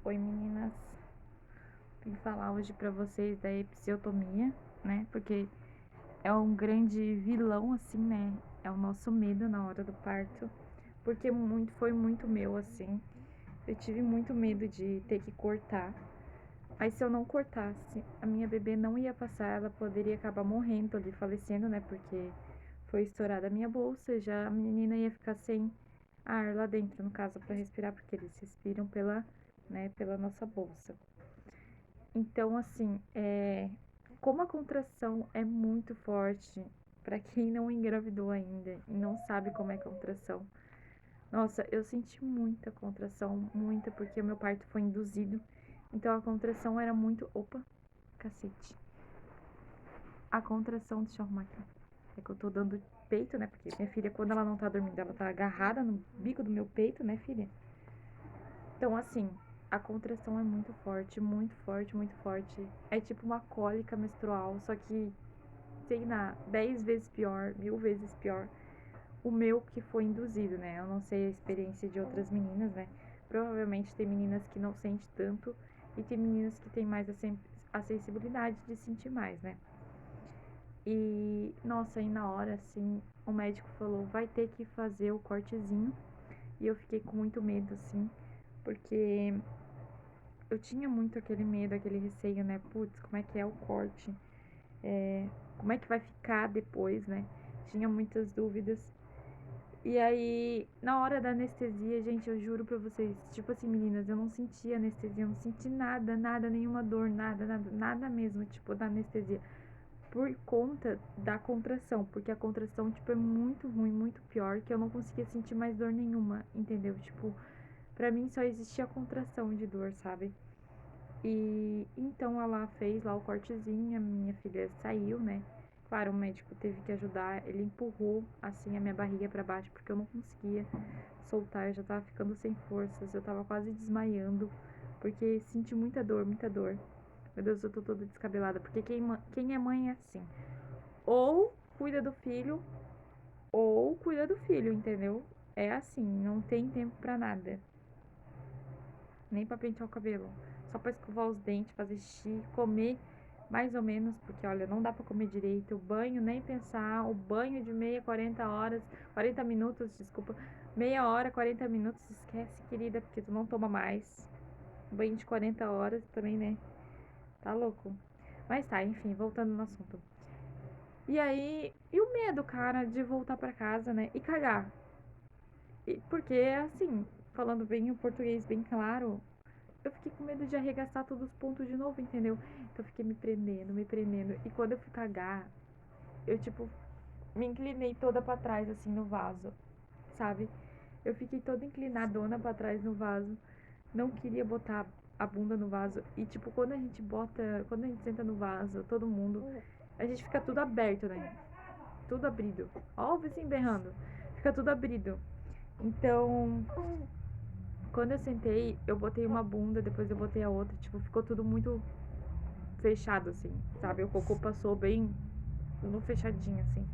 Oi meninas, vim falar hoje pra vocês da episiotomia, né? Porque é um grande vilão, assim, né? É o nosso medo na hora do parto. Porque foi muito meu, assim. Eu tive muito medo de ter que cortar. Mas se eu não cortasse, a minha bebê não ia passar, ela poderia acabar morrendo ali, falecendo, né? Porque foi estourada a minha bolsa, já a menina ia ficar sem ar lá dentro, no caso, para respirar, porque eles respiram pela, né, pela nossa bolsa. Então, assim, como a contração é muito forte para quem não engravidou ainda e não sabe como é contração. Nossa, eu senti muita contração, muita, porque o meu parto foi induzido. Então a contração era muito. Opa, cacete. A contração, deixa eu arrumar aqui. É que eu tô dando peito, né? Porque minha filha, quando ela não tá dormindo, ela tá agarrada no bico do meu peito, né, filha? Então, assim, a contração é muito forte, muito forte, muito forte. É tipo uma cólica menstrual, só que, sei lá, 10 vezes pior, 1000 vezes pior. O meu que foi induzido, né? Eu não sei a experiência de outras meninas, né? Provavelmente tem meninas que não sentem tanto e tem meninas que têm mais a sensibilidade de sentir mais, né? E, nossa, aí na hora, assim, o médico falou, vai ter que fazer o cortezinho. E eu fiquei com muito medo, assim, porque eu tinha muito aquele medo, aquele receio, né? Putz, como é que é o corte? Como é que vai ficar depois, né? Tinha muitas dúvidas. E aí, na hora da anestesia, gente, eu juro pra vocês, tipo assim, meninas, eu não senti anestesia, eu não senti nada, nada, nenhuma dor, nada, nada, nada mesmo, tipo, da anestesia. Por conta da contração, porque a contração, tipo, é muito ruim, muito pior, que eu não conseguia sentir mais dor nenhuma, entendeu? Tipo, pra mim só existia a contração de dor, sabe? E então ela fez lá o cortezinho, a minha filha saiu, né? Claro, o médico teve que ajudar, ele empurrou assim a minha barriga para baixo porque eu não conseguia soltar, eu já tava ficando sem forças, eu tava quase desmaiando, porque senti muita dor, muita dor. Meu Deus, eu tô toda descabelada, porque quem é mãe é assim, ou cuida do filho, ou cuida do filho, entendeu? É assim, não tem tempo pra nada, nem pra pentear o cabelo, só pra escovar os dentes, fazer xixi, comer mais ou menos, porque olha, não dá pra comer direito, o banho nem pensar, o banho de meia, 40 horas, 40 minutos, desculpa, meia hora, 40 minutos, esquece, querida, porque tu não toma mais. Banho de 40 horas também, né? Tá louco. Mas tá, enfim, voltando no assunto. E aí, e o medo, cara, de voltar pra casa, né? E cagar. Porque, assim, falando bem o português bem claro, eu fiquei com medo de arregaçar todos os pontos de novo, entendeu? Então eu fiquei me prendendo, me prendendo. E quando eu fui cagar, eu, tipo, me inclinei toda pra trás, assim, no vaso, sabe? Eu fiquei toda inclinadona pra trás no vaso. Não queria botar a bunda no vaso. E, tipo, quando a gente senta no vaso, todo mundo, a gente fica tudo aberto, né? Tudo abrido. Ó, o vizinho berrando. Fica tudo abrido. Então, quando eu sentei, eu botei uma bunda, depois eu botei a outra. Tipo, ficou tudo muito fechado, assim, sabe? O cocô passou bem no fechadinho, assim.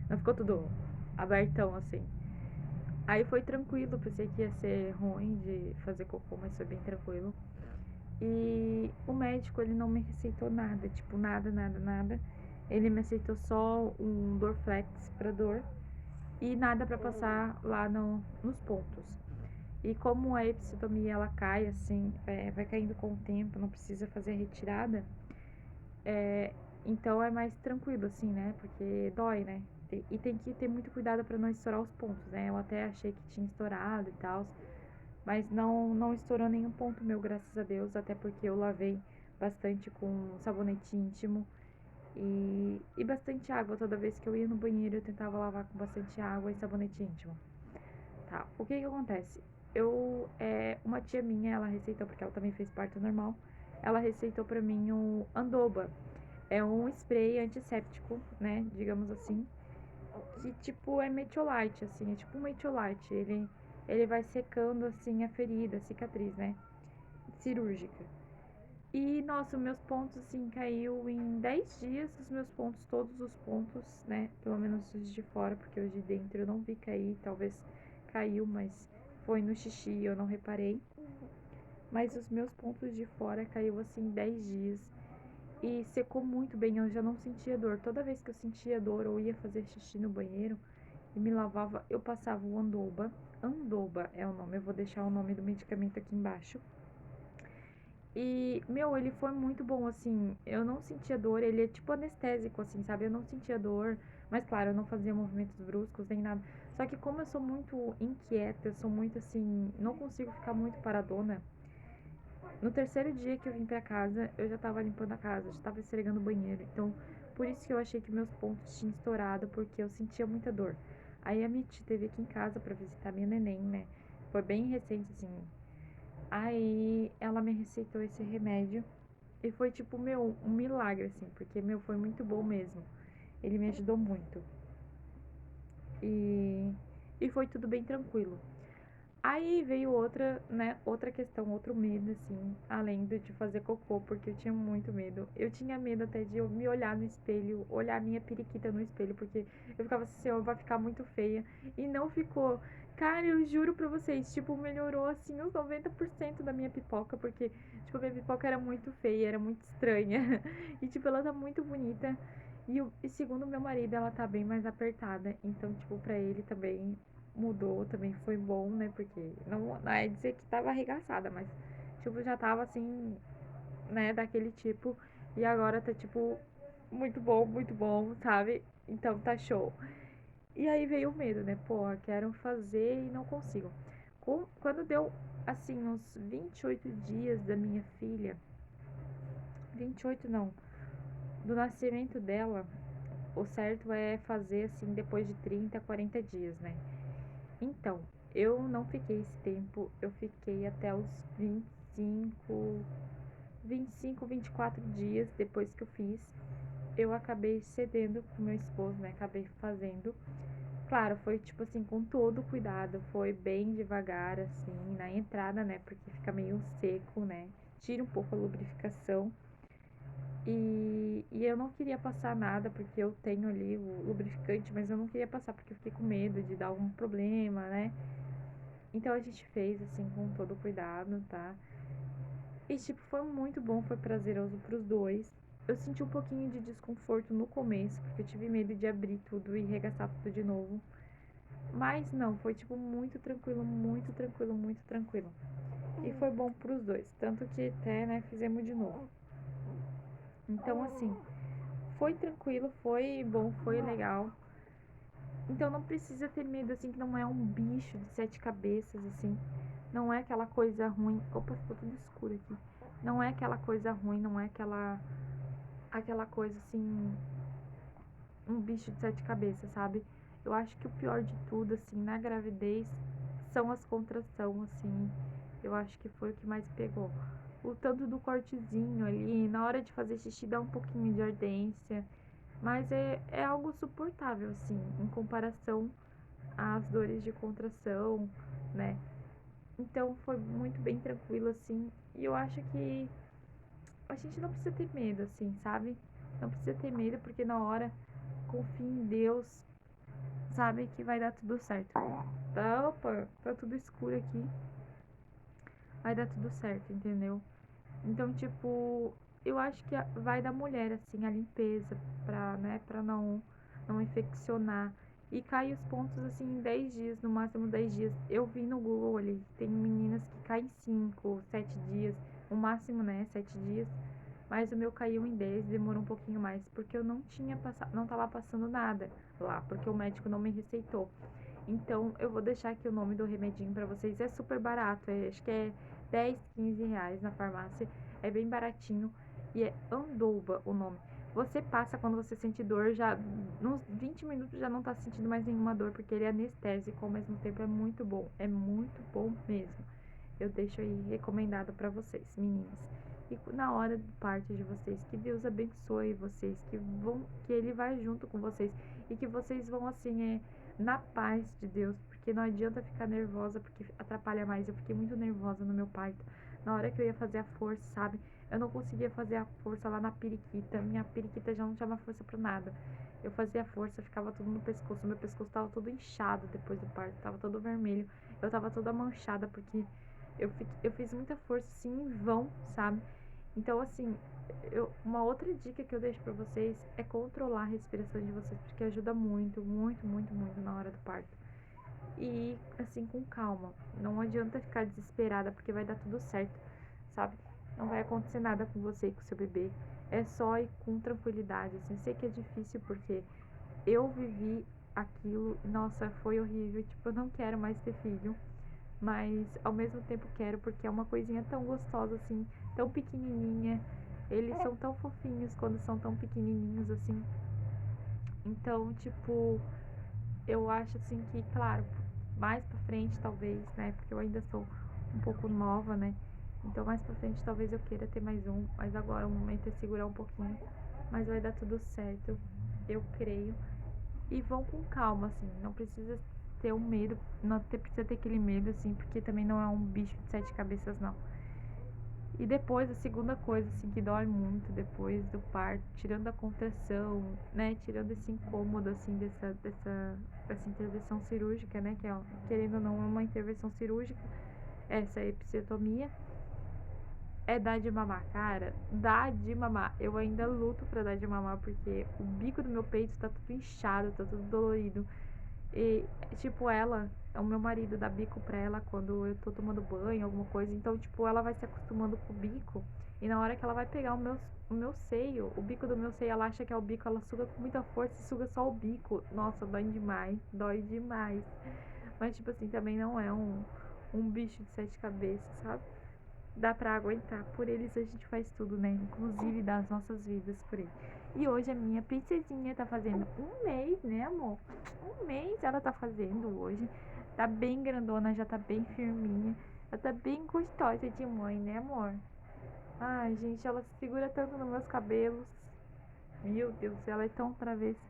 Não ficou tudo abertão, assim. Aí foi tranquilo, pensei que ia ser ruim de fazer cocô, mas foi bem tranquilo. E o médico, ele não me receitou nada, tipo, nada, nada, nada. Ele me aceitou só um Dorflex pra dor e nada pra passar lá nos pontos. E como a episiotomia ela cai assim, vai caindo com o tempo, não precisa fazer a retirada, é, então é mais tranquilo assim, né? Porque dói, né? E tem que ter muito cuidado pra não estourar os pontos, né? Eu até achei que tinha estourado e tal, mas não estourou nenhum ponto meu, graças a Deus, até porque eu lavei bastante com sabonete íntimo e bastante água. Toda vez que eu ia no banheiro, eu tentava lavar com bastante água e sabonete íntimo. Tá, o que que acontece? Uma tia minha, ela receitou, porque ela também fez parto normal, ela receitou pra mim o Andoba. É um spray antisséptico, né, digamos assim, que tipo é metiolate, assim, é tipo um metiolate. Ele vai secando, assim, a ferida, a cicatriz, né, cirúrgica. E, nossa, meus pontos, assim, caiu em 10 dias, os meus pontos, todos os pontos, né? Pelo menos os de fora, porque os de dentro eu não vi cair, talvez caiu, mas foi no xixi, eu não reparei. mas os meus pontos de fora caiu assim em 10 dias e secou muito bem, eu já não sentia dor. Toda vez que eu sentia dor ou ia fazer xixi no banheiro e me lavava, eu passava o Andoba. Andoba é o nome, eu vou deixar o nome do medicamento aqui embaixo. E, meu, ele foi muito bom, assim, eu não sentia dor, ele é tipo anestésico, assim, sabe? Eu não sentia dor, mas claro, eu não fazia movimentos bruscos nem nada. Só que como eu sou muito inquieta, eu sou muito assim, não consigo ficar muito paradona. No terceiro dia que eu vim pra casa, eu já tava limpando a casa, já tava esfregando o banheiro. Então, por isso que eu achei que meus pontos tinham estourado, porque eu sentia muita dor. Aí a minha tia teve aqui em casa pra visitar minha neném, né? Foi bem recente, assim. Aí ela me receitou esse remédio. E foi tipo, meu, um milagre, assim, porque, meu, foi muito bom mesmo. Ele me ajudou muito. E, e foi tudo bem tranquilo. Aí veio outra, né, outra questão, outro medo, assim, além de fazer cocô, porque eu tinha muito medo. Eu tinha medo até de eu me olhar no espelho, olhar a minha periquita no espelho, porque eu ficava assim, ó, vai ficar muito feia. E não ficou. Cara, eu juro pra vocês, tipo, melhorou, assim, uns 90% da minha pipoca, porque, tipo, a minha pipoca era muito feia, era muito estranha. E, tipo, ela tá muito bonita. E segundo meu marido, ela tá bem mais apertada. Então, tipo, pra ele também mudou, também foi bom, né? Porque não é dizer que tava arregaçada, mas tipo, já tava assim, né, daquele tipo. E agora tá tipo muito bom, sabe? Então tá show. E aí veio o medo, né? Pô, quero fazer e não consigo. Quando deu assim uns 28 dias da minha filha, 28 não, do nascimento dela, o certo é fazer assim depois de 30, 40 dias, né? Então, eu não fiquei esse tempo, eu fiquei até os 24 dias depois que eu fiz. Eu acabei cedendo com meu esposo, né? Acabei fazendo. Claro, foi tipo assim, com todo cuidado, foi bem devagar, assim, na entrada, né? Porque fica meio seco, né? Tira um pouco a lubrificação. E eu não queria passar nada, porque eu tenho ali o lubrificante, mas eu não queria passar porque eu fiquei com medo de dar algum problema, né? Então a gente fez assim com todo cuidado, tá? E tipo, foi muito bom, foi prazeroso pros dois. Eu senti um pouquinho de desconforto no começo, porque eu tive medo de abrir tudo e regaçar tudo de novo. Mas não, foi tipo muito tranquilo, muito tranquilo, muito tranquilo. E foi bom pros dois, tanto que até, né, fizemos de novo. Então assim, foi tranquilo, foi bom, foi legal. Então não precisa ter medo assim, que não é um bicho de sete cabeças assim. Não é aquela coisa ruim. Opa, ficou tudo escuro aqui. Não é aquela coisa ruim, não é aquela coisa assim, um bicho de sete cabeças, sabe? Eu acho que o pior de tudo assim na gravidez são as contrações, assim. Eu acho que foi o que mais pegou. O tanto do cortezinho ali, na hora de fazer xixi dá um pouquinho de ardência, mas é algo suportável, assim, em comparação às dores de contração, né? Então foi muito bem tranquilo, assim. E eu acho que a gente não precisa ter medo, assim, sabe? Não precisa ter medo, porque na hora, confia em Deus, sabe que vai dar tudo certo. Tá, opa, tá tudo escuro aqui. Vai dar tudo certo, entendeu? Então, tipo, eu acho que vai da mulher, assim, a limpeza, pra, né, pra não infeccionar. E cai os pontos, assim, em 10 dias, no máximo 10 dias. Eu vi no Google ali, tem meninas que caem 5, 7 dias, o máximo, né, 7 dias. Mas o meu caiu em 10, demorou um pouquinho mais, porque eu não tinha passado, não tava passando nada lá, porque o médico não me receitou. Então, eu vou deixar aqui o nome do remedinho pra vocês. É super barato, acho que é 10, 15 reais na farmácia. É bem baratinho e é Andoba o nome. Você passa quando você sente dor, já nos 20 minutos já não tá sentindo mais nenhuma dor, porque ele é anestésico, ao mesmo tempo é muito bom mesmo. Eu deixo aí recomendado pra vocês, meninas. E na hora do parto de vocês, que Deus abençoe vocês, que Ele vai junto com vocês e que vocês vão assim, na paz de Deus, porque não adianta ficar nervosa, porque atrapalha mais. Eu fiquei muito nervosa no meu parto. Na hora que eu ia fazer a força, sabe? Eu não conseguia fazer a força lá na periquita. Minha periquita já não tinha mais força pra nada. Eu fazia a força, ficava tudo no pescoço. Meu pescoço tava todo inchado depois do parto, tava todo vermelho. Eu tava toda manchada porque Eu fiz muita força, assim, em vão, sabe? Então, assim, uma outra dica que eu deixo pra vocês é controlar a respiração de vocês, porque ajuda muito, muito, muito, muito na hora do parto. E, assim, com calma. Não adianta ficar desesperada, porque vai dar tudo certo, sabe? Não vai acontecer nada com você e com seu bebê. É só ir com tranquilidade, assim. Sei que é difícil, porque eu vivi aquilo, nossa, foi horrível. Tipo, eu não quero mais ter filho, mas ao mesmo tempo quero, porque é uma coisinha tão gostosa, assim, tão pequenininha. Eles são tão fofinhos quando são tão pequenininhos, assim. Então, tipo, eu acho, assim, que, claro, mais pra frente, talvez, né, porque eu ainda sou um pouco nova, né, então mais pra frente talvez eu queira ter mais um, mas agora o momento é segurar um pouquinho, mas vai dar tudo certo, eu creio. E vão com calma, assim, não precisa ter um medo, precisa ter aquele medo, assim, porque também não é um bicho de sete cabeças, não. E depois, a segunda coisa, assim, que dói muito depois do parto, tirando a contração, né, tirando esse incômodo, assim, dessa intervenção cirúrgica, né, que é, querendo ou não, é uma intervenção cirúrgica, essa episiotomia, é dar de mamar, cara, dá de mamar. Eu ainda luto pra dar de mamar, porque o bico do meu peito tá tudo inchado, tá tudo dolorido. E, tipo, o meu marido dá bico pra ela quando eu tô tomando banho, alguma coisa. Então, tipo, ela vai se acostumando com o bico. E na hora que ela vai pegar o meu seio, o bico do meu seio, ela acha que é o bico, ela suga com muita força e suga só o bico. Nossa, dói demais, dói demais. Mas, tipo assim, também não é um bicho de sete cabeças, sabe? Dá pra aguentar. Por eles a gente faz tudo, né? Inclusive das nossas vidas por ele. E hoje a minha princesinha tá fazendo um mês, né, amor? Um mês ela tá fazendo hoje. Tá bem grandona, já tá bem firminha. Ela tá bem gostosa de mãe, né, amor? Ai, gente, ela se segura tanto nos meus cabelos. Meu Deus, ela é tão travessa.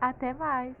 Até mais.